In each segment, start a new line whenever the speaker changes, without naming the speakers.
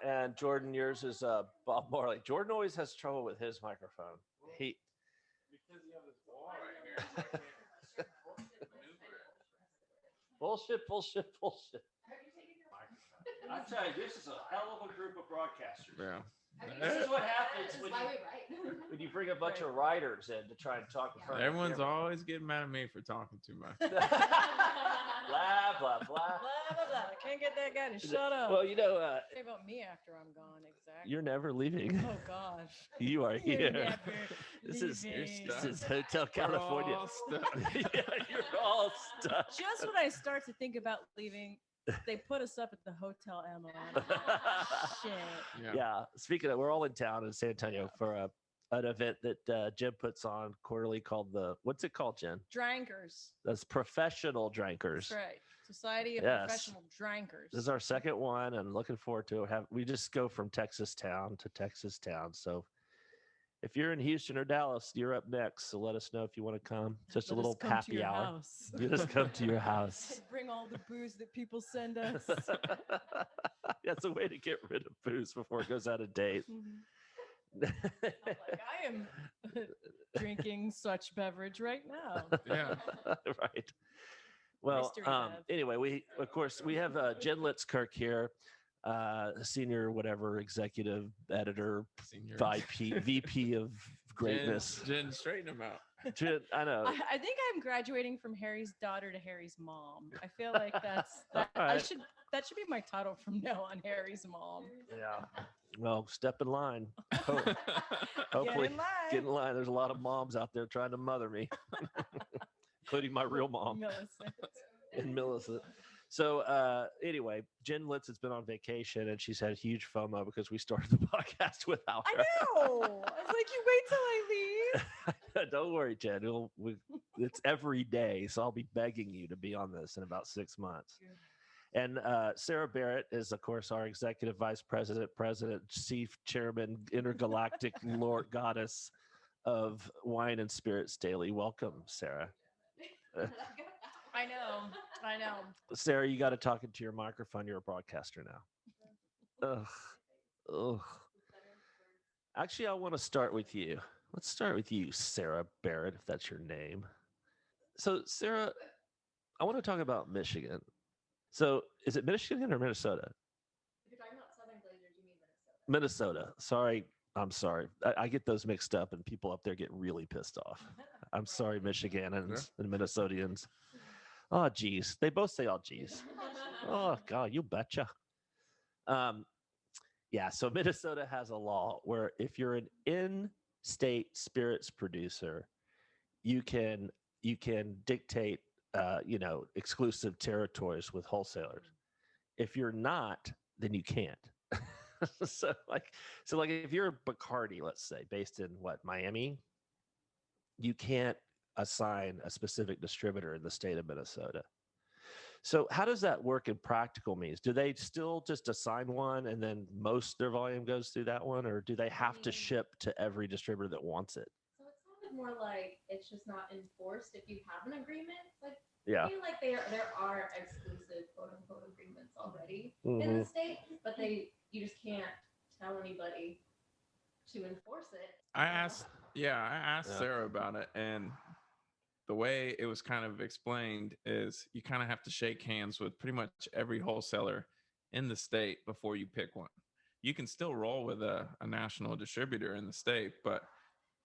And Jordan, yours is Bob Marley. Jordan always has trouble with his microphone. He
Because you have this wall right here, so I can't maneuver it.
bullshit. I tell you, this is a hell of a group of broadcasters.
Yeah.
This is what happens
This is why we write.
when you bring a bunch of writers in to try and talk in front of
Everyone's
the camera.
always getting mad at me for talking too much.
Blah blah blah.
Blah, blah, blah. I can't get that guy to shut up.
Well, you know,
Say about me after I'm gone, exactly.
you're never leaving.
Oh, gosh.
You are
You're
here.
never
This is
leaving.
this is Hotel California.
We're all stuck.
Yeah, you're all stuck.
Just when I start to think about leaving, they put us up at the Hotel Emma. Shit.
Yeah. Speaking of, we're all in town in San Antonio for an event that Jen puts on quarterly called what's it called, Jen?
Drankers.
That's Professional Drankers.
That's right. Society of
Yes.
Professional Drankers.
This is our second one, and looking forward to it. We just go from Texas town to Texas town. So if you're in Houston or Dallas, you're up next. So let us know if you want to come. Just a
Let us
little
come to
happy
your
hour.
house.
You just come to your house.
Bring all the booze that people send us.
That's a way to get rid of booze before it goes out of date.
I'm like, I am drinking such beverage right now.
Yeah.
Right. Well,
Mystery Bev.
anyway, we have Jen Litzkirk here, senior whatever executive editor,
Senior.
VP of greatness.
Jen, straighten him out.
Jen, I know.
I think I'm graduating from Harry's daughter to Harry's mom. I feel like that
All right.
that should be my title from now on, Harry's mom.
Yeah. Well, step in line. Hopefully, get in line. There's a lot of moms out there trying to mother me, including my real mom.
Millicent.
And Millicent. So anyway, Jen Litz has been on vacation and she's had huge FOMO because we started the podcast without
I
her.
know. I was like, you wait till I leave.
Don't worry, Jen. It's every day, so I'll be begging you to be on this in about 6 months. And Sarah Barrett is, of course, our executive vice president, chief chairman, intergalactic Lord goddess of Wine and Spirits Daily. Welcome, Sarah.
I know.
Sarah, you got to talk into your microphone. You're a broadcaster now. Ugh. Actually, I want to start with you. Let's start with you, Sarah Barrett, if that's your name. So, Sarah, I want to talk about Michigan. So, is it Michigan or Minnesota?
If you're talking about Southern Glazers, you mean Minnesota.
Minnesota. Sorry. I'm sorry. I get those mixed up and people up there get really pissed off. I'm sorry, Michigandans and Minnesotians. Oh, geez. They both say, oh, geez. Oh, God, you betcha. Yeah, so Minnesota has a law where if you're an in-state spirits producer, you can dictate, exclusive territories with wholesalers. If you're not, then you can't. so if you're a Bacardi, let's say, based in Miami, you can't assign a specific distributor in the state of Minnesota. So how does that work in practical means? Do they still just assign one and then most their volume goes through that one, or do they have to ship to every distributor that wants it?
So it sounded more like it's just not enforced if you have an agreement. Like
Yeah.
I feel like there are exclusive quote unquote agreements already in the state, but you just can't tell anybody to enforce it.
I asked Sarah about it, and the way it was kind of explained is you kind of have to shake hands with pretty much every wholesaler in the state before you pick one. You can still roll with a national distributor in the state, but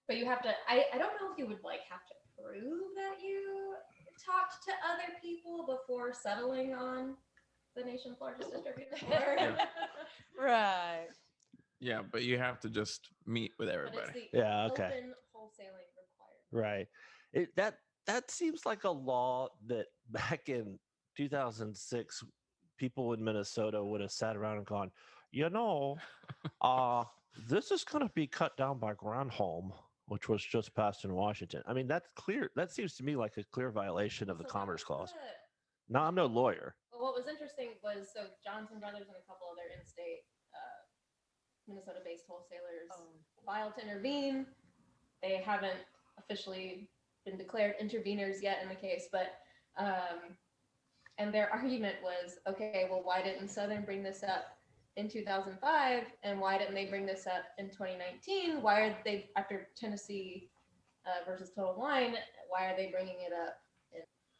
you have to. I don't know if you would have to prove that you talked to other people before settling on the nation's largest distributor.
Right.
yeah, but you have to just meet with
But
everybody.
it's the open wholesaling required.
Right. That seems like a law that back in 2006, people in Minnesota would have sat around and gone, this is going to be cut down by Granholm, which was just passed in Washington. I mean, that's clear. That seems to me like a clear violation of the Commerce Clause. No, I'm no lawyer.
Well, what was interesting was Johnson Brothers and a couple other in-state Minnesota-based wholesalers filed to intervene. They haven't officially been declared interveners yet in the case, but and their argument was, okay, well, why didn't Southern bring this up in 2005, and why didn't they bring this up in 2019? Why are they, after Tennessee versus Total Wine, why are they bringing it up?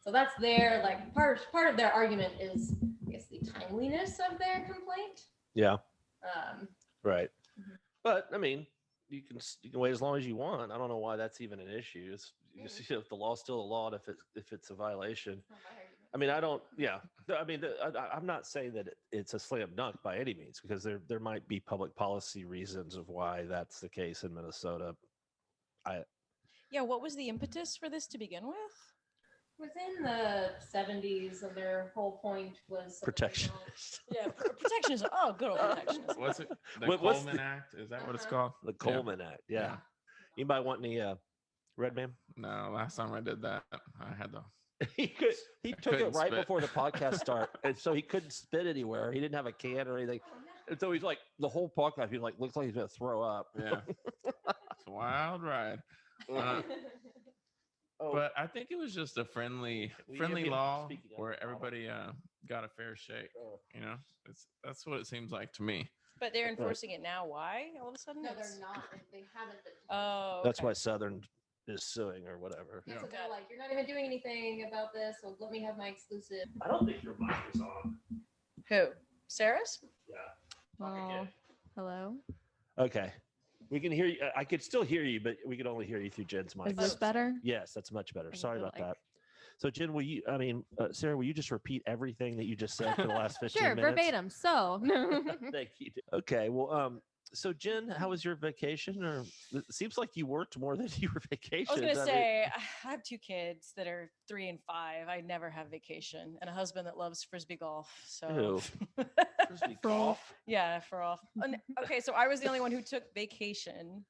So that's their, like, part of their argument is, I guess, the timeliness of their complaint.
Yeah. Right.
Mhm.
But I mean, you can wait as long as you want. I don't know why that's even an issue. It's if the law's still a law, and if it's a violation. I mean, I don't. Yeah. I mean, I'm not saying that it's a slam dunk by any means, because there might be public policy reasons of why that's the case in Minnesota.
Yeah, what was the impetus for this to begin with?
Within the 70s, and their whole point was
Protectionist.
Yeah, protectionism. Oh, good old protectionism.
What's it? The
What's
Coleman
the-
Act? Is that what it's
Uh-huh.
called?
The Coleman Act. Yeah. Anybody want any red man?
No, last time I did that, I had to.
He took it
couldn't
right
spit.
before the podcast start, and so he couldn't spit anywhere. He didn't have a can or anything, and so he's like the whole podcast. He's like, looks like he's gonna throw up.
Yeah, it's a wild ride.
Oh,
But I think it was just a friendly
Speaking
law
of
where
the bottle.
everybody got a fair shake.
Oh.
You know, that's what it seems like to me.
But they're enforcing it now. Why? All of a sudden?
No,
It's-
they're not. They haven't been.
Oh,
That's
okay.
why Southern is suing or whatever.
Yeah,
Yeah.
so they're like, you're not even doing anything about this, so let me have my exclusive.
I don't think your mic is on.
Who? Sarah's?
Yeah.
Oh, hello.
Okay. We can hear you. I could still hear you, but we could only hear you through Jen's mic.
Is this better?
Yes, that's much better.
I
Sorry
feel
about
like-
that. So Jen, Sarah, will you just repeat everything that you just said for the last 15
Sure,
minutes?
verbatim. So,
Thank you. Okay. Well, so Jen, how was your vacation? Or it seems like you worked more than you were vacation.
I was gonna say I have 2 kids that are 3 and 5. I never have vacation, and a husband that loves frisbee golf. So
Frisbee
For all-
golf.
yeah, for all. Okay, so I was the only one who took vacation.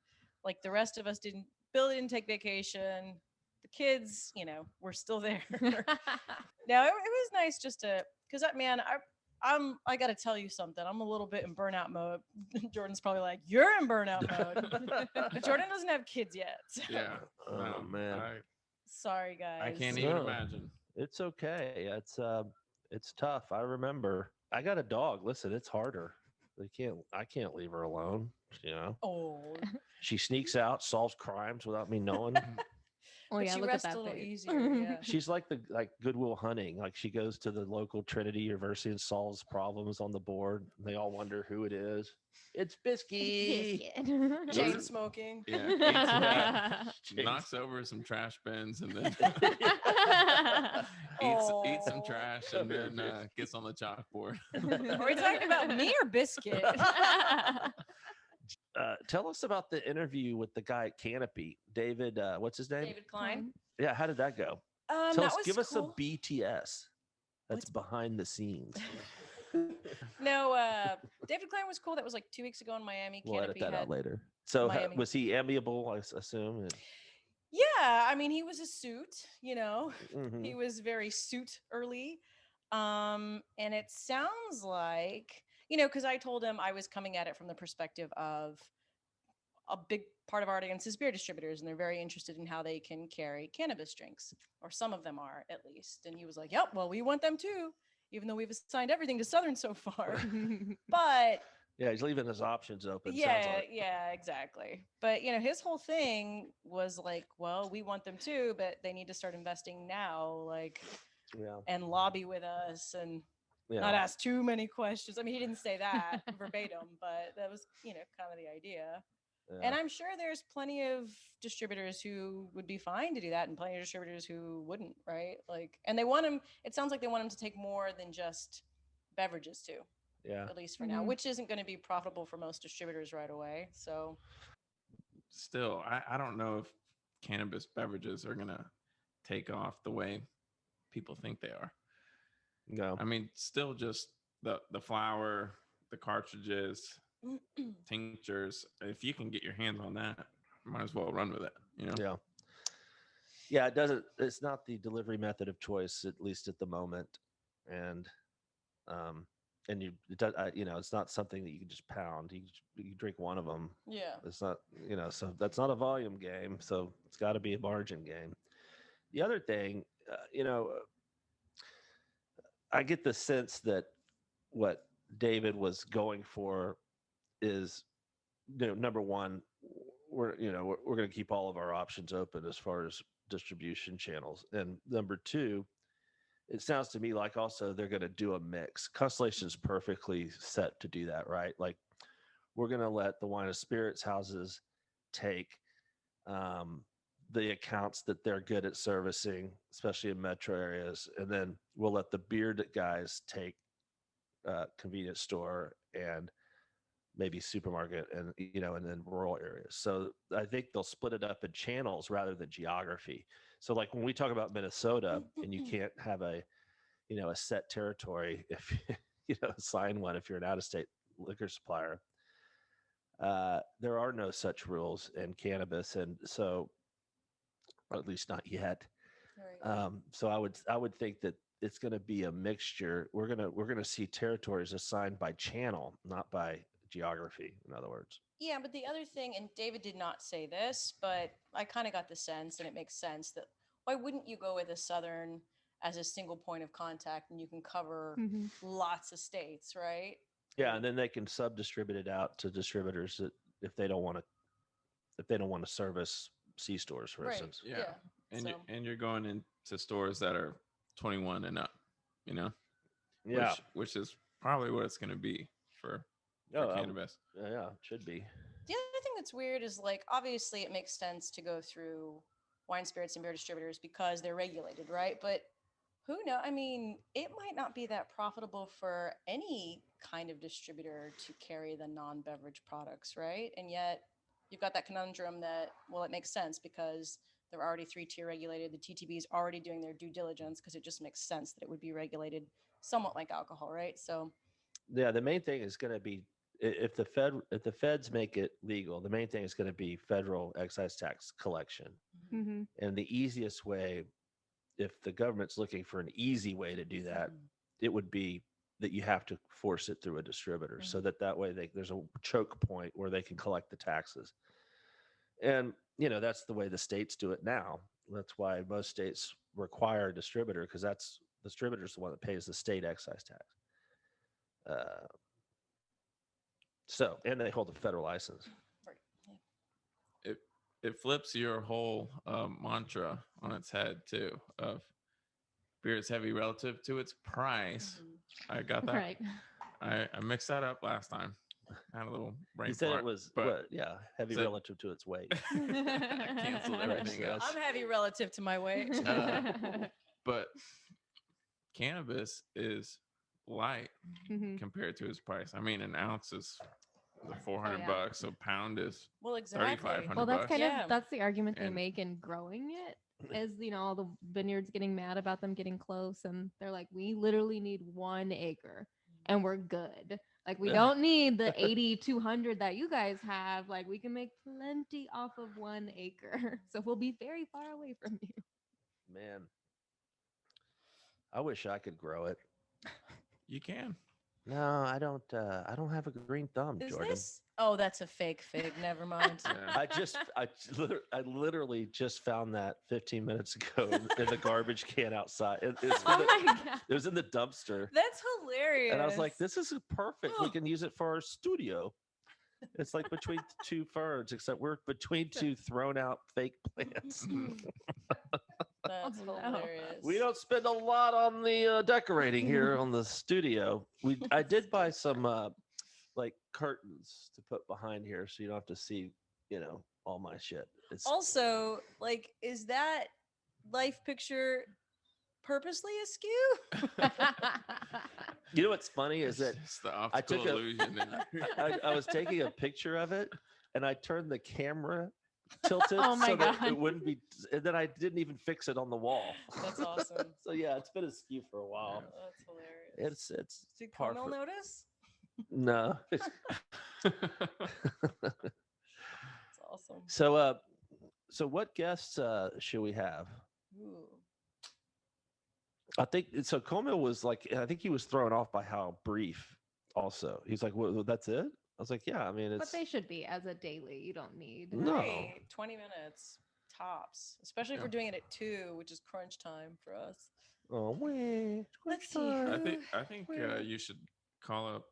Like the rest of us didn't. Bill didn't take vacation. The kids, were still there. Now it was nice just to, because I got to tell you something. I'm a little bit in burnout mode. Jordan's probably like, you're in burnout mode. Jordan doesn't have kids yet. so-
Yeah.
Oh,
no,
man.
Sorry, guys.
I can't even
No.
imagine.
It's okay. It's tough. I remember. I got a dog. Listen, it's harder. I can't leave her alone.
Oh,
She sneaks out, solves crimes without me knowing.
oh
but
yeah,
she
look at
rests
that
a little
face.
easier. Yeah.
She's like Goodwill Hunting. Like she goes to the local Trinity University and solves problems on the board. They all wonder who it is. It's Bisky.
Biscuit.
Chain smoking.
Yeah. Knocks over some trash bins and then eats some
Aw.
trash and then gets on the chalkboard.
Are we talking about me or Biscuit?
Tell us about the interview with the guy at Canopy, David. What's his name?
David Klein.
Yeah, how did that go?
That
Tell us,
was
give us
cool.
a BTS. That's behind the scenes.
No, David Klein was cool. That was like 2 weeks ago in Miami.
We'll edit
Canopy
that
had.
out later. So
Miami.
was he amiable? I assume.
Yeah, I mean, he was a suit.
Mhm.
He was very suit early. And it sounds like, because I told him I was coming at it from the perspective of a big part of our audience is beer distributors, and they're very interested in how they can carry cannabis drinks, or some of them are at least. And he was like, yep, well, we want them too, even though we've assigned everything to Southern so far. But
Yeah, he's leaving his options open. sounds
yeah,
like.
yeah, exactly. But his whole thing was like, well, we want them too, but they need to start investing now, like,
Yeah.
and lobby with us and
Yeah.
not ask too many questions. I mean, he didn't say that verbatim, but that was, kind of the idea. And I'm sure there's plenty of distributors who would be fine to do that, and plenty of distributors who wouldn't, right? Like, and they want him. It sounds like they want him to take more than just beverages too,
Yeah.
at least for now,
Mhm.
which isn't going to be profitable for most distributors right away. So
Still, I don't know if cannabis beverages are gonna take off the way people think they are.
No.
I mean, still just the flour, the cartridges, tinctures. If you can get your hands on that, might as well run with it.
Yeah. Yeah, it doesn't. It's not the delivery method of choice, at least at the moment, and it does. It's not something that you can just pound. You drink one of them.
yeah,
It's not. So that's not a volume game. So it's got to be a margin game. The other thing, I get the sense that what David was going for is, number one, we're going to keep all of our options open as far as distribution channels, and number two, it sounds to me like also they're going to do a mix. Constellation is perfectly set to do that, right? Like we're going to let the wine and spirits houses take the accounts that they're good at servicing, especially in metro areas, and then we'll let the beer guys take convenience store and maybe supermarket, and and then rural areas. So I think they'll split it up in channels rather than geography. So like when we talk about Minnesota, and you can't have a a set territory if sign one if you're an out-of-state liquor supplier. There are no such rules in cannabis, and so, or at least not yet.
Right.
So I would think that it's going to be a mixture. We're gonna see territories assigned by channel, not by geography. In other words.
Yeah, but the other thing, and David did not say this, but I kind of got the sense, and it makes sense that why wouldn't you go with a Southern as a single point of contact, and you can cover
Mhm.
lots of states, right?
Yeah, and then they can sub-distribute it out to distributors that if they don't want to service C stores, for
Right.
instance.
Yeah.
Yeah.
And
So-
you're going into stores that are 21 and up,
Yeah.
which is probably what it's going to be for
Oh,
cannabis.
yeah, it should be.
The other thing that's weird is like obviously it makes sense to go through wine, spirits, and beer distributors because they're regulated, right? But who know? I mean, it might not be that profitable for any kind of distributor to carry the non-beverage products, right? And yet you've got that conundrum that, well, it makes sense because they're already 3-tier regulated. The TTB is already doing their due diligence because it just makes sense that it would be regulated somewhat like alcohol, right? So
Yeah, the main thing is going to be if the feds make it legal, the main thing is going to be federal excise tax collection.
Mhm.
And the easiest way, if the government's looking for an easy way to do that, it would be that you have to force it through a distributor, so that way there's a choke point where they can collect the taxes. And that's the way the states do it now. That's why most states require a distributor, because that's the distributor's the one that pays the state excise tax. Uh, and they hold a federal license.
right. Yeah.
It flips your whole mantra on its head too. Of beer is heavy relative to its price. I got that.
Right.
I mixed that up last time. I had a little brain
You said
fart,
it was
but
heavy
said-
relative to its weight.
I canceled everything else.
I'm heavy relative to my weight.
But cannabis is light
Mhm.
compared to its price. I mean, an ounce is the 400
yeah.
bucks, so pound is
Well, exactly.
3,500
Well, that's
bucks.
kind
Yeah.
of that's the argument they
And-
make in growing it. Is all the vineyards getting mad about them getting close, and they're like, we literally need 1 acre, and we're good. Like we don't need the 80-200 that you guys have. Like we can make plenty off of 1 acre, so we'll be very far away from you.
Man, I wish I could grow it.
You can.
No, I don't. I don't have a green thumb,
Is
Jordan.
this? Oh, that's a fake fig. Never mind.
Yeah.
I literally just found that 15 minutes ago in the garbage can outside.
Oh my god!
It was in the dumpster,
That's hilarious.
and I was like, "This is perfect. We can use it for our studio." It's like between 2 ferns, except we're between 2 thrown out fake plants.
That's
Oh, no.
hilarious.
We don't spend a lot on the decorating here on the studio. I did buy some like curtains to put behind here, so you don't have to see, all my shit. It's
Also, like, is that life picture purposely askew?
what's funny is that
it's the
I took
optical illusion.
I was taking a picture of it, and I turned the camera tilted
Oh my
so that
God.
it wouldn't be, and then I didn't even fix it on the wall.
That's awesome.
So yeah, it's been askew for a while.
That's hilarious.
It's
Did
par
Camille
for-
notice?
no.
That's awesome.
So what guests should we have?
Ooh.
I think so. Comil was like, I think he was thrown off by how brief. Also, he's like, "Well, that's it." I was like, "Yeah, I mean,
But
it's
they should be as a daily. You don't need.
No.
Right. 20 minutes tops, especially if
Yeah.
we're doing it at 2, which is crunch time for us.
oh wait,
Let's see.
I think you should call up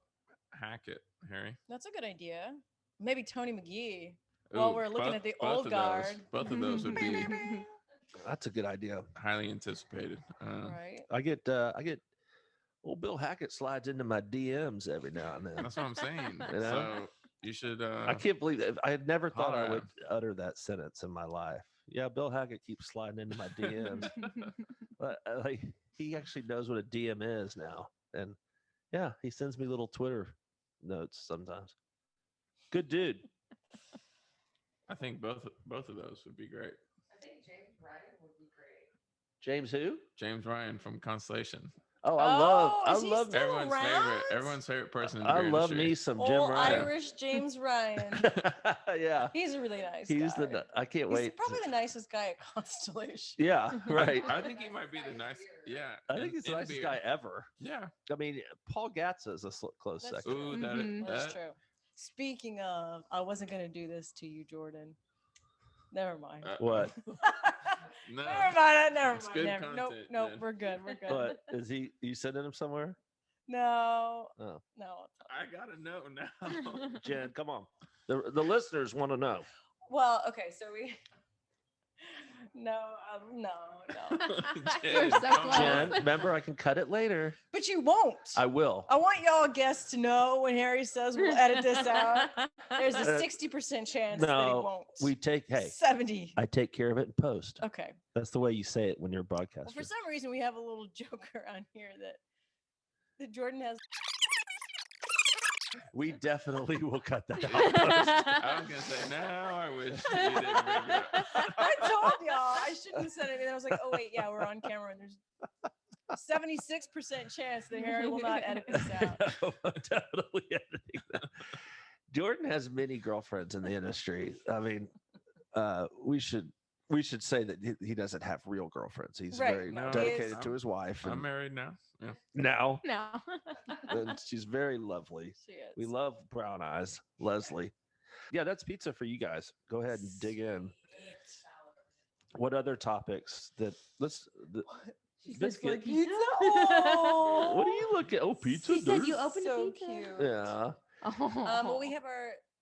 Hackett, Harry.
That's a good idea. Maybe Tony McGee. While
Ooh,
we're looking at the old
of
guard.
both of those would be
That's a good idea.
highly anticipated.
Right.
I get old Bill Hackett slides into my DMs every now and then.
That's what I'm saying.
You know?
So you should.
I can't believe it. I had never thought
holler
I
at
would
him.
utter that sentence in my life. Yeah, Bill Hackett keeps sliding into my DMs. But like he actually knows what a DM is now, and yeah, he sends me little Twitter notes sometimes. Good dude.
I think both of those would be great.
I think James Ryan would be great.
James who?
James Ryan from Constellation.
Oh, I
is he
love
still around?
Everyone's favorite person. In the
I
beer
love
industry.
me some Jim
Old
Ryan.
Irish James Ryan.
Yeah,
He's a really nice
he's
guy.
I can't
He's
wait.
probably the nicest guy at Constellation.
Yeah, right.
I think he might be the nice. Yeah,
I think he's the
in
nicest
beer.
guy ever.
Yeah.
I mean, Paul Gatza is a close
That's
second.
Ooh,
That's
that
true. Speaking of, I wasn't going to do this to you, Jordan. Never mind.
What?
No.
Never mind. Never
It's
mind.
good
Nope.
content,
Nope.
then.
We're good. We're good.
What is he? You sending him somewhere?
No.
Oh.
No.
I gotta know now.
Jen, come on. The listeners want to know.
Well, okay. So we. No. No.
We're so
come
close.
Jen, remember I can cut it later.
But you won't.
I will.
I want y'all guests to know when Harry says we'll edit this out. There's a 60% chance that he
No,
won't.
we take. Hey,
70.
I take care of it in post.
Okay.
That's the way you say it when you're a
Well,
broadcaster.
for some reason, we have a little joker on here that Jordan has.
We definitely will cut that out.
I was gonna say now. I wish you didn't bring it up.
I told y'all I shouldn't have said anything. I was like, oh wait, yeah, we're on camera, and there's 76% chance that Harry will not edit this out.
I'm definitely editing that. Jordan has many girlfriends in the industry. I mean, we should say that he doesn't have real girlfriends. He's
Right.
very
No,
dedicated
he
to
is.
his wife.
I'm
And
married now. Yeah.
now,
No.
and she's very lovely.
She is.
We love brown eyes, Leslie. Yeah, that's pizza for you guys. Go ahead and dig in. What other topics that biscuit?
Pizza.
What do you look at? Oh, pizza.
He said you
there's-
opened
So
a pizza.
cute.
Yeah.
Oh.
Well, we have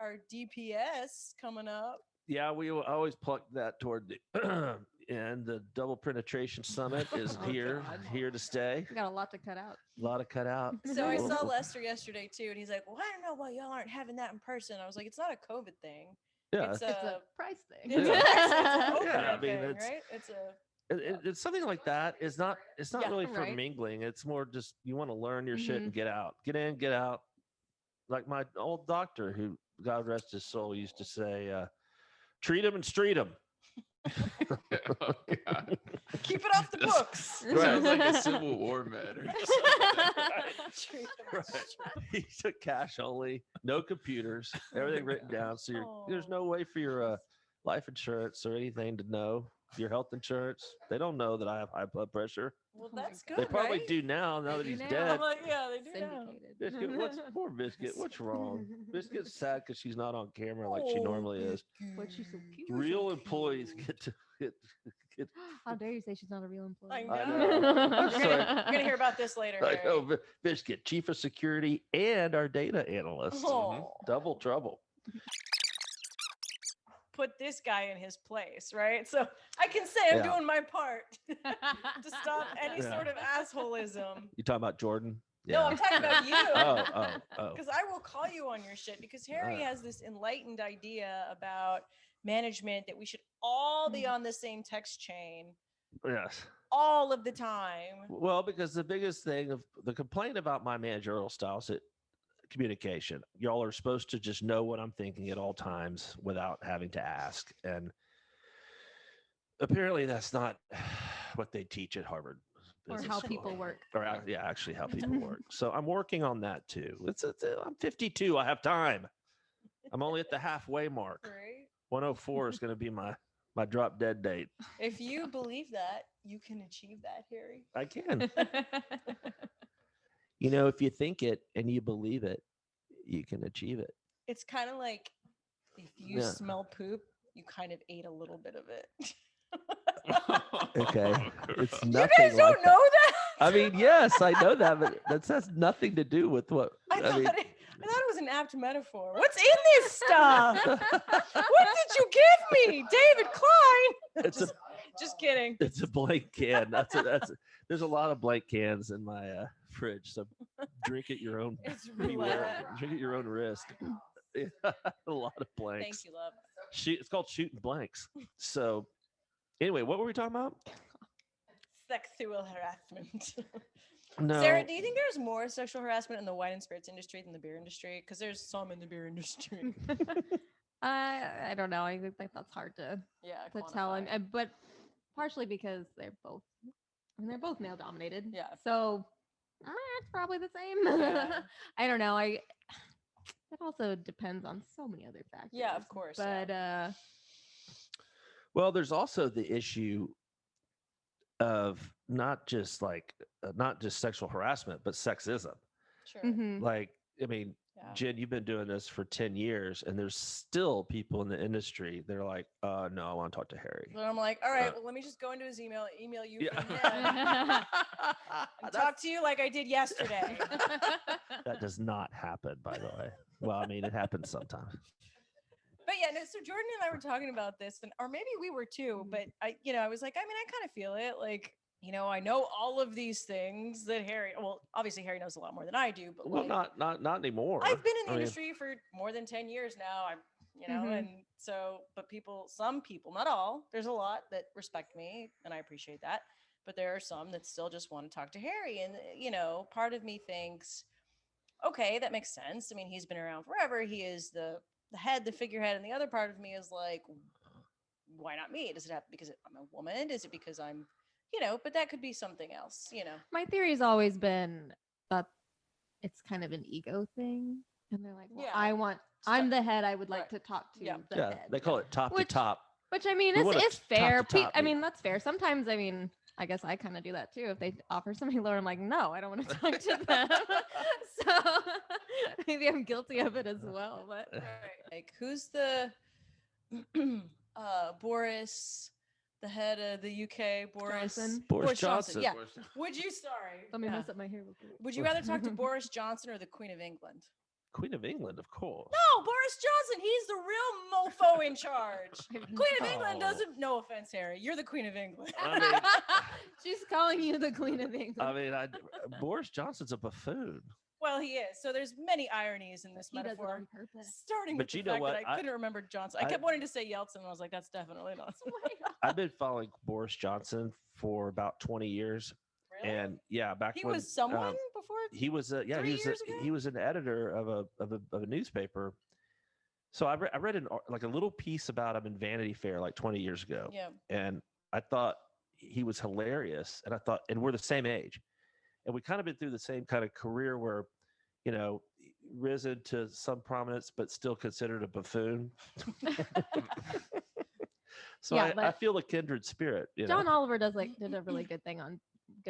our DPS coming up.
Yeah, we will always pluck that toward the and the double penetration summit is
Oh,
here to stay.
We got a lot to cut out.
A lot of cut out.
So I
Well,
saw Lester yesterday too, and he's like, "Well, I don't know why y'all aren't having that in person." I was like, "It's not a COVID thing.
Yeah,
It's
It's a
a
price thing.
it's
Yeah.
a COVID
Yeah, I mean,
thing,
it's-
right? It's a
it's something like that. It's not
Yeah,
really for
right.
mingling. It's more just you want to learn your shit
Mhm.
and get out, get in, get out. Like my old doctor, who God rest his soul, used to say, "Treat him and street him."
Oh, God.
keep it off the books.
That sounds like a Civil War med or
Treat them
Right.
straight.
He took cash only, no computers, everything written down. So there's no way for your life insurance or anything to know your health insurance. They don't know that I have high blood pressure.
Well,
Oh my
that's
God.
good.
They probably
right?
do now that
They
he's
do now.
dead.
I'm like, yeah, they do now.
Syndicated.
Biscuit, what's poor Biscuit? What's wrong? Biscuit's sad because she's not on camera like she
Oh,
normally is.
But she's so cute.
Real employees get to get.
How dare you say she's not a real employee?
I
I
know.
know.
We're
I'm sorry.
gonna hear about this later.
I
Harry.
know, Biscuit, chief of security and our data analyst.
Oh.
Double trouble.
Put this guy in his place, right? So I can say I'm
Yeah.
doing my part to stop any
Yeah.
sort of assholism.
You talking about Jordan?
No, I'm talking about you.
Oh.
Because I will call you on your shit because Harry
Ah.
has this enlightened idea about management that we should all be on the same text chain
Yes.
all of the time.
Well, because the biggest thing of the complaint about my managerial style is communication. Y'all are supposed to just know what I'm thinking at all times without having to ask. And apparently that's not what they teach at Harvard.
Or
Business
how
School.
people work.
Or yeah, actually how people work. So I'm working on that too. I'm 52. I have time. I'm only at the halfway mark.
Right?
104 is going to be my drop dead date.
If you believe that, you can achieve that, Harry.
I can. You know, if you think it and you believe it, you can achieve it.
It's kind of like if you
Yeah.
smell poop, you kind of ate a little bit of it.
Okay. It's
You
nothing
guys don't
like
know that?
I mean, yes, I know that, but that has nothing to do with what
I thought,
mean.
I thought was an apt metaphor. What's in this stuff? What did you give me, David Klein?
It's a
Just kidding.
it's a blank can. There's a lot of blank cans in my fridge. So drink at your own
It's
beware.
roulette.
Drink at your own risk. Yeah, a lot of blanks.
Thank you, love.
It's called shooting blanks. So anyway, what were we talking about?
Sexual harassment.
No.
Sarah, do you think there's more sexual harassment in the wine and spirits industry than the beer industry? Because there's some in the beer industry.
I don't know. I think that's hard to
Yeah,
tell.
quantify.
But partially because they're both male dominated.
Yeah.
So it's probably the same.
Yeah.
I don't know. It also depends on so many other factors.
Yeah, of course.
But
Well, there's also the issue of not just sexual harassment, but sexism.
sure.
mhm.
Like, I mean,
Yeah.
Jen, you've been doing this for 10 years, and there's still people in the industry. They're like, no, I want to talk to Harry.
So I'm like, all right, well, let me just go into his email you
Yeah.
from him, and talk to you like I did yesterday.
That does not happen, by the way. Well, I mean, it happens sometimes.
But yeah, no, so Jordan and I were talking about this, or maybe we were too, but I was like, I mean, I kind of feel it. Like, I know all of these things that obviously Harry knows a lot more than I do, but
Well,
like,
not anymore.
I've been in the
I mean,
industry for more than 10 years now.
Mhm.
And so, but some people, not all, there's a lot that respect me and I appreciate that. But there are some that still just want to talk to Harry. And, part of me thinks, okay, that makes sense. I mean, he's been around forever. He is the head, the figurehead. And the other part of me is like, why not me? Does it happen because I'm a woman? Is it because I'm, but that could be something else,
My theory's always been that it's kind of an ego thing, and they're like, well,
Yeah.
I'm the head. I would like
Right.
to talk to
Yeah.
the
yeah,
head.
they call it top
Which-
to top.
Which I mean,
We want a
it's
top
fair.
to top
I
meeting.
mean, that's fair. Sometimes, I mean, I guess I kind of do that too. If they offer something lower, I'm like, no, I don't want to talk to them. So maybe I'm guilty of it as well. But
Like, who's the Boris, the head of the UK, Boris
Johnson.
Boris Johnson.
Yeah. Would you? Sorry.
let me
yeah.
mess up my hair real quick.
Would you rather talk to Boris Johnson or the Queen of England?
Queen of England, of course.
No, Boris Johnson. He's the real mofo in charge. Queen of England
No.
doesn't. No offense, Harry. You're the Queen of England.
I mean,
She's calling you the Queen of England.
I mean, Boris Johnson's a buffoon.
Well, he is. So there's many ironies in this
he does it
metaphor.
on purpose.
Starting
But
with the
you know
fact
what?
that I couldn't remember Johnson. I
I-
kept wanting to say Yeltsin, and I was like, that's definitely not.
I've been following Boris Johnson for about 20 years,
Really?
and yeah, back
he
when
was someone
um,
before.
he was
3 years ago?
he was an editor of a newspaper. So I read like a little piece about him in Vanity Fair like 20 years ago,
Yeah.
and I thought he was hilarious, and I thought, and we're the same age, and we kind of been through the same kind of career where, risen to some prominence but still considered a buffoon. So
Yeah,
I
but
feel a kindred spirit.
John Oliver did a really good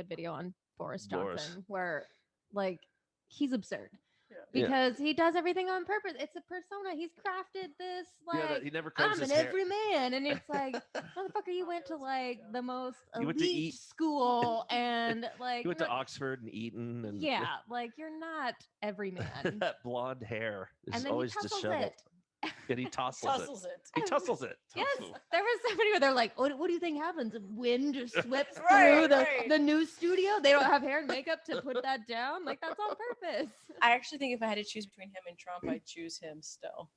video on Boris
Boris.
Johnson, where like he's absurd
Yeah.
because he does everything on purpose. It's a persona. He's crafted this like
he never combs
I'm
his
an
hair.
everyman, and it's like motherfucker, you went to like the most
You went to
elite
Eat-
school and like
He went to
no-
Oxford and Eton, and
yeah, like you're not everyman.
that blonde hair is
And then
always
he tussles
disheveled.
it.
And he tussles it.
Tussles it.
He tussles it.
Yes, there was somebody where they're like, what do you think happens if wind just sweeps
Right,
through
right.
the news studio? They don't have hair and makeup to put that down. Like that's on purpose.
I actually think if I had to choose between him and Trump, I'd choose him still.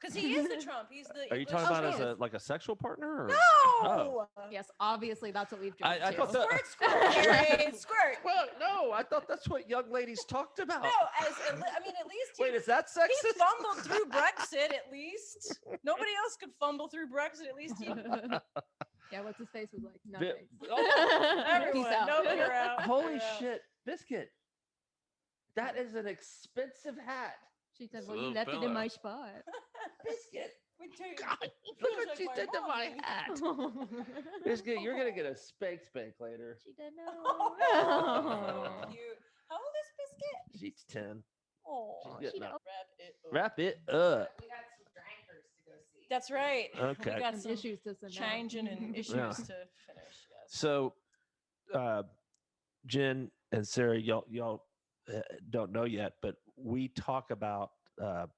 Because he is the Trump. He's the.
Are you
English
talking about
Trump.
as a sexual partner? Or?
No.
Oh.
Yes, obviously that's what we've done.
I thought that.
Squirt, squirt, Harry, squirt.
Well, no, I thought that's what young ladies talked about.
No, I mean, at least he,
Wait, is that
he
sexist?
fumbled through Brexit. At least nobody else could fumble through Brexit. At least he.
Yeah, what's his face was like, no
Vi-
thanks.
Oh,
Everyone,
Peace out.
no, you're out.
holy
You're out.
shit, Biscuit. That is an expensive hat.
She said,
It's a
well, you
little
left it in
fella.
my spot.
Biscuit.
We too.
God, look what she did to my hat. Biscuit, you're gonna get a spank later.
She did
Oh,
know.
cute. How old is Biscuit?
She's 10.
Oh,
She's getting
she
up.
wrap it up.
Wrap it up.
We got some drankers to go see.
That's right.
Okay.
We got
Some
some
issues to send out.
changing and issues
Yeah.
to finish. Yes.
So, Jen and Sarah, y'all don't know yet, but we talk about the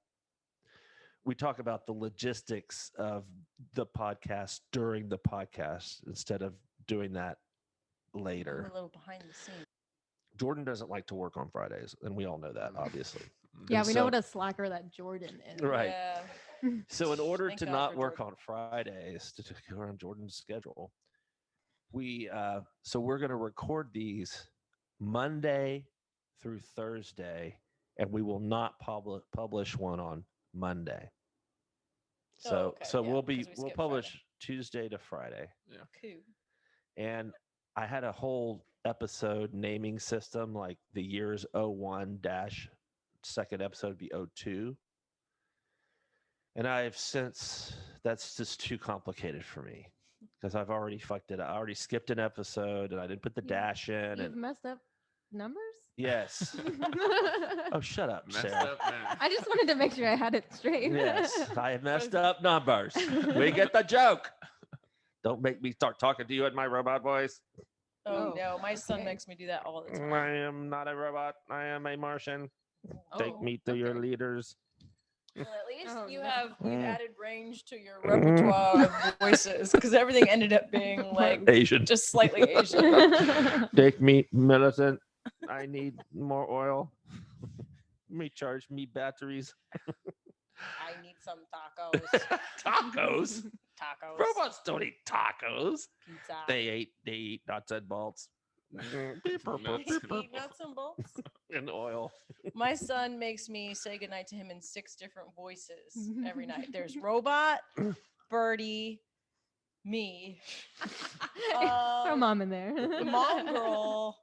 logistics of the podcast during the podcast instead of doing that
I'm
later.
a little behind the scenes.
Jordan doesn't like to work on Fridays, and we all know that, obviously.
Yeah,
And
we know
so-
what a slacker that Jordan is.
Right.
Yeah.
So in order
Thank
to
God
not
for
work
Jordan.
on Fridays to go on Jordan's schedule, we're going to record these Monday through Thursday, and we will not publish one on Monday. So
Oh, okay, yeah,
we'll
'cause we
we'll
skip
publish
Friday.
Tuesday to Friday.
Cool.
And I had a whole episode naming system, like the year's 01 dash second episode would be 02. And I've since that's just too complicated for me because I've already fucked it up. I already skipped an episode and I didn't put the dash in.
You've
And
messed up numbers?
yes. Oh, shut up,
Messed
Sarah.
up, man.
I just wanted to make sure I had it straight.
Yes, I messed up numbers. We get the joke. Don't make me start talking to you in my robot voice.
Oh,
Oh,
no, my son
okay.
makes me do that all the time.
I am not a robot. I am a Martian. Take
Oh,
me to your
okay.
leaders.
Well, at least
Oh,
you've
no.
added range to your repertoire of voices because everything ended up being like
Asian.
just slightly Asian.
Take me, Millicent. I need more oil. Me charge me batteries.
I need some tacos.
Tacos.
Tacos.
Robots don't eat tacos.
Pizza.
They eat nuts and bolts. Beep, burp, burp,
Nuts
beep,
and
burp,
Eat nuts and bolts.
and oil.
My son makes me say goodnight to him in 6 different voices every night. There's robot, birdie, me,
Throw mom in there.
the mongrel,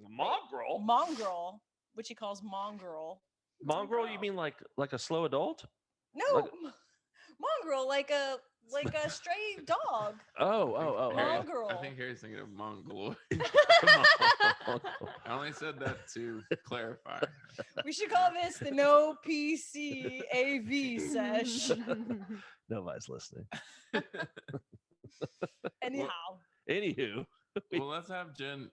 Mongrel.
mongrel, which he calls mongrel.
Mongrel? You mean like a slow adult?
No,
Like-
mongrel, like a stray dog.
Oh.
Mongrel.
I think Harry's thinking of Mongoloid.
Mongrel.
I only said that to clarify.
We should call this the No PC AV sesh.
Nobody's listening.
Anyhow,
Anywho,
Well, let's have Jen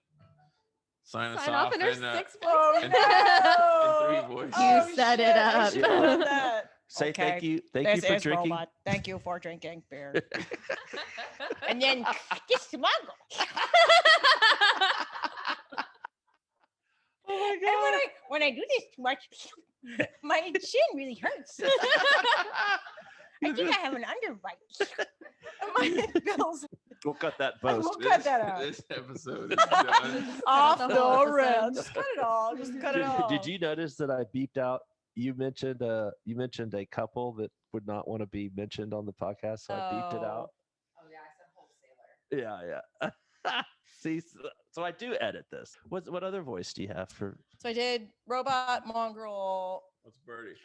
sign us
Sign
off
off in her
in,
6
oh,
in-
no.
in 3 voices.
You set it
shit, I
up.
should've done that.
say
Okay,
thank you for
This is
drinking.
robot. Thank you for drinking beer. And then this mongrel.
Oh my
And when I do this too much, my chin really hurts. I think I have an underbite. My bills
We'll cut that
We'll
post.
cut that out.
This episode is done.
off
the
the
whole
rail.
episode.
Just cut it all. Just cut it all.
Did you notice that I beeped out? You mentioned a couple that would not want to be mentioned on the podcast, so I beeped it out.
Oh yeah, I said wholesaler.
Yeah. See, so I do edit this. What other voice do you have for?
So I did robot, mongrel,
What's Birdie?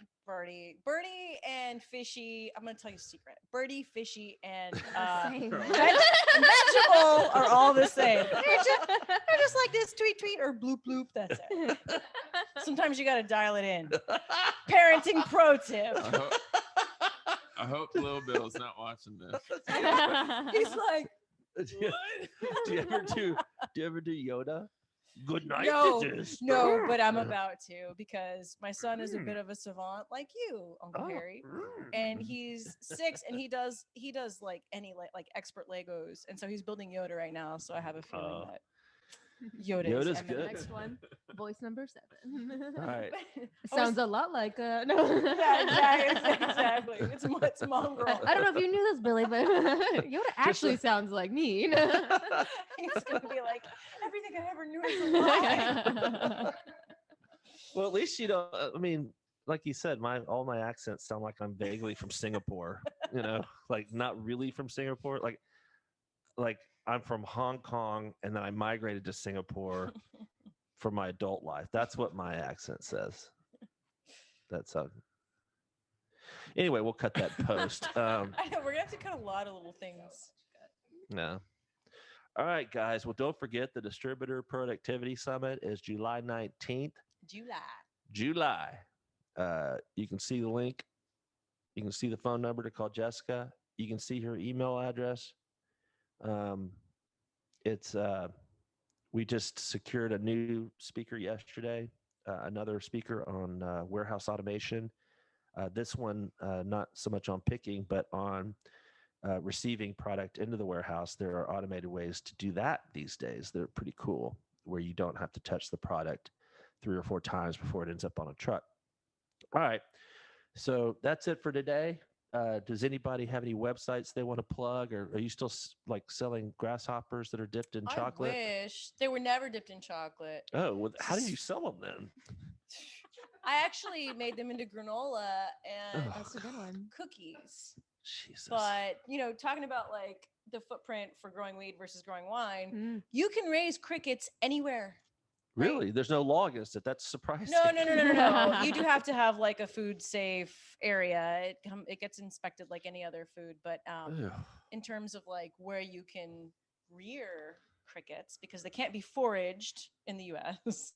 Birdie and Fishy. I'm gonna tell you a secret. Birdie, Fishy, and
Same.
vegetable are all the same. They're just like this tweet or bloop bloop. That's it. Sometimes you gotta dial it in. Parenting pro tip.
I hope Lil Bill's not watching this.
He's like,
Do you ever do Yoda? Good night.
No,
it is.
no, but I'm about to because my son is a bit of a savant like you, Uncle
Oh,
Harry. And he's 6 and he does like any like expert Legos. And so he's building Yoda right now. So I have a feeling
Oh.
that Yoda
Yoda's
is
good.
imminent.
Next one, voice number 7.
All right.
It sounds a lot like no.
Yeah, exactly. It's mongrel.
I don't know if you knew this, Billy, but Yoda actually sounds like me.
He's gonna be like, everything I ever knew is a lie.
Well, at least you don't. I mean, like you said, all my accents sound like I'm vaguely from Singapore. Like not really from Singapore. Like I'm from Hong Kong, and then I migrated to Singapore for my adult life. That's what my accent says. That's Anyway, we'll cut that post.
I know we're gonna have to cut a lot of little things.
No. All right, guys. Well, don't forget the Distributor Productivity Summit is July 19th. July. You can see the link. You can see the phone number to call Jessica. You can see her email address. We just secured a new speaker yesterday. another speaker on warehouse automation. This one, not so much on picking, but on receiving product into the warehouse. There are automated ways to do that these days. They're pretty cool, where you don't have to touch the product 3 or 4 times before it ends up on a truck. All right. So that's it for today. Does anybody have any websites they want to plug, or are you still like selling grasshoppers that are dipped in chocolate?
I wish they were never dipped in chocolate.
Oh, well, how did you sell them then?
I actually made them into granola and
Oh.
That's a good one.
cookies.
Jesus.
But, talking about like the footprint for growing weed versus growing wine,
Mm.
you can raise crickets anywhere.
Really? There's no law against it. That's surprising.
No. You do have to have like a food safe area. It gets inspected like any other food. But
Ew.
in terms of like where you can rear crickets, because they can't be foraged in the US.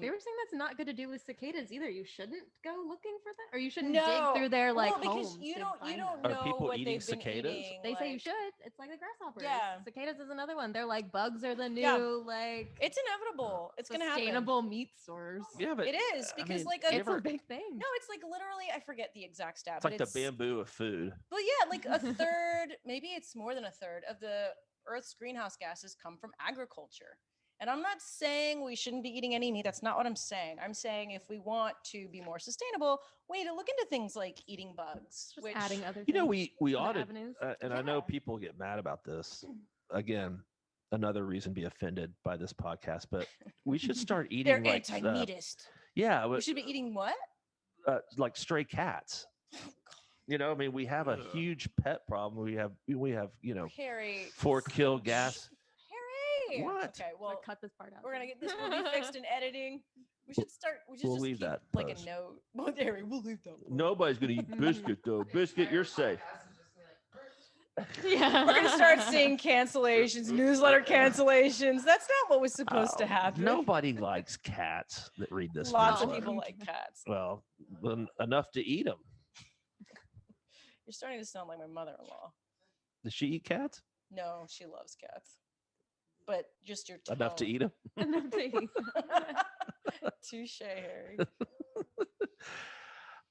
They were saying that's not good to do with cicadas either. You shouldn't go looking for them, or you shouldn't
No.
dig through their like
because
homes.
you
to
don't
find
know
them.
Are people
what
eating
they've been
cicadas?
eating.
They say you
like-
should. It's like the grasshoppers.
Yeah.
Cicadas is another one. They're like bugs are the new
Yeah.
like
It's inevitable. It's gonna happen.
sustainable meat source.
Yeah, but
It is
I
because
mean,
like
you
It's
ever-
a big thing.
no, it's like literally I forget the exact stat.
it's
but
like the bamboo of food.
But yeah, like a third, maybe it's more than a third of the Earth's greenhouse gases come from agriculture. And I'm not saying we shouldn't be eating any meat. That's not what I'm saying. I'm saying if we want to be more sustainable, we need to look into things like eating bugs.
Just
which,
adding other
You know,
things.
we
other
ought to,
avenues.
and I know
Yeah.
people get mad about this. Again, another reason to be offended by this podcast, but we should start
they're
eating like
anti-meatist.
yeah,
We should be eating what?
like stray cats. You know, I mean, we have a
Ugh.
huge pet problem. We have
Harry.
4 kill gas.
Harry.
What?
Okay,
Well,
well,
cut this part out.
we're gonna get this will be fixed in editing. We should start. We should
We'll
just
leave
keep,
that
like
post.
a note. Well, Harry, we'll leave that. post.
Nobody's gonna eat biscuit though. Biscuit, you're safe.
Yeah.
We're gonna start seeing cancellations, newsletter cancellations. That's not what was supposed to
Oh,
happen.
Nobody likes cats that read this.
Lots of
newsletter.
people like cats.
Well, enough to eat them.
You're starting to sound like my mother-in-law.
Does she eat cats?
No, she loves cats, but just your
Enough to
tone.
eat them.
Enough to eat.
Touche, Harry.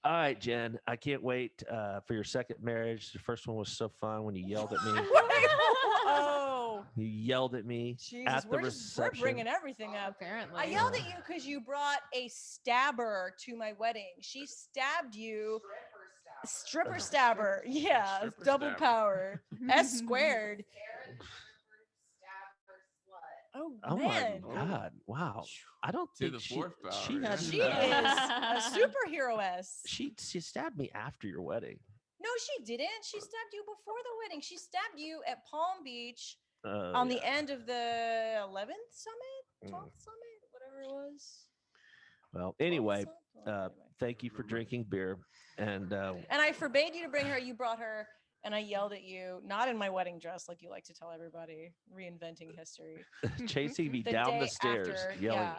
All right, Jen. I can't wait for your second marriage. The first one was so fun when you yelled at me.
Oh,
You yelled at me
Jesus,
at the
we're
reception.
bringing everything up.
Apparently.
I yelled at you because you brought a stabber to my wedding. She stabbed you. Stripper stabber. Yeah,
Stripper
double
stabber.
power. S squared. Oh,
Oh
man.
my God! Wow. I don't
To
think
the
she.
fourth power,
She
yeah.
had.
She is a superhero S.
She stabbed me after your wedding.
No, she didn't. She stabbed you before the wedding. She stabbed you at Palm Beach
Oh,
on the
yeah.
end of the 11th summit, 12th
Mm.
summit, whatever it was.
Well,
12th
anyway,
summit? Well, anyway.
thank you for drinking beer, and
And I forbade you to bring her. You brought her, and I yelled at you, not in my wedding dress, like you like to tell everybody, reinventing history.
chasing me
The
down
day
the stairs,
after,
yelling.
yeah.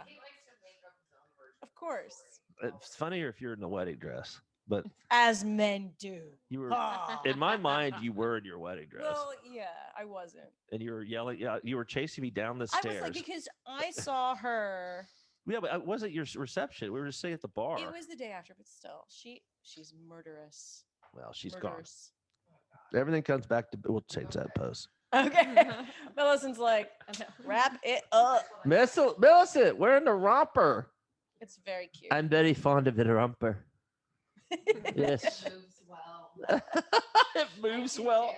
Of course,
It's funnier if you're in the wedding dress, but
as men do.
you were.
Ah.
In my mind, you were in your wedding dress,
Well, yeah, I wasn't.
and you were yelling. Yeah, you were chasing me down the
I
stairs.
was like, because I saw her.
Yeah, but it wasn't your reception. We were just sitting at the bar.
It was the day after, but still, she's murderous.
Well, she's
Murderous.
gone. Everything comes back to. We'll change that post.
Okay. Millicent's like, wrap it up.
Millicent, we're in the romper.
It's very cute.
I'm very fond of the romper. Yes.
Moves well.
It moves well.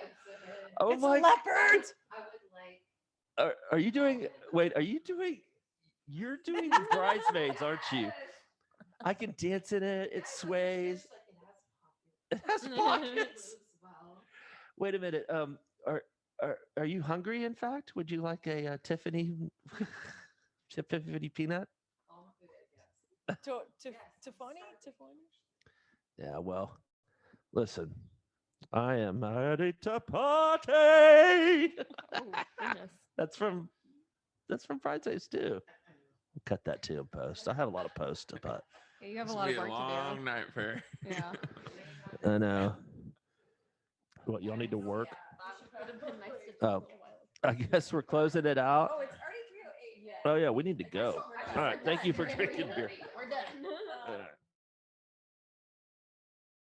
Oh
It's a
my!
leopard.
I would like.
Are you doing? Wait, are you doing? You're doing bridesmaids, aren't you? I can dance in it. It sways. It has pockets.
Moves well.
Wait a minute. Are you hungry? In fact, would you like a Tiffany Tiffany peanut?
All food, yes.
Tiffany?
Yeah. Well, listen. I am ready to party.
Oh, goodness.
That's from Bridesmaids too. We'll cut that too in post. I have a lot of posts, but
Yeah, you have
This
a
will
lot
be
of
a
work
long
to
night for her.
do. Yeah.
I know. What, y'all need to work?
Would have been nice to
Oh, I guess we're closing it out.
Oh, it's already 3:08.
Yeah.
Oh yeah, we need to go. All right, thank you for drinking beer.
We're done.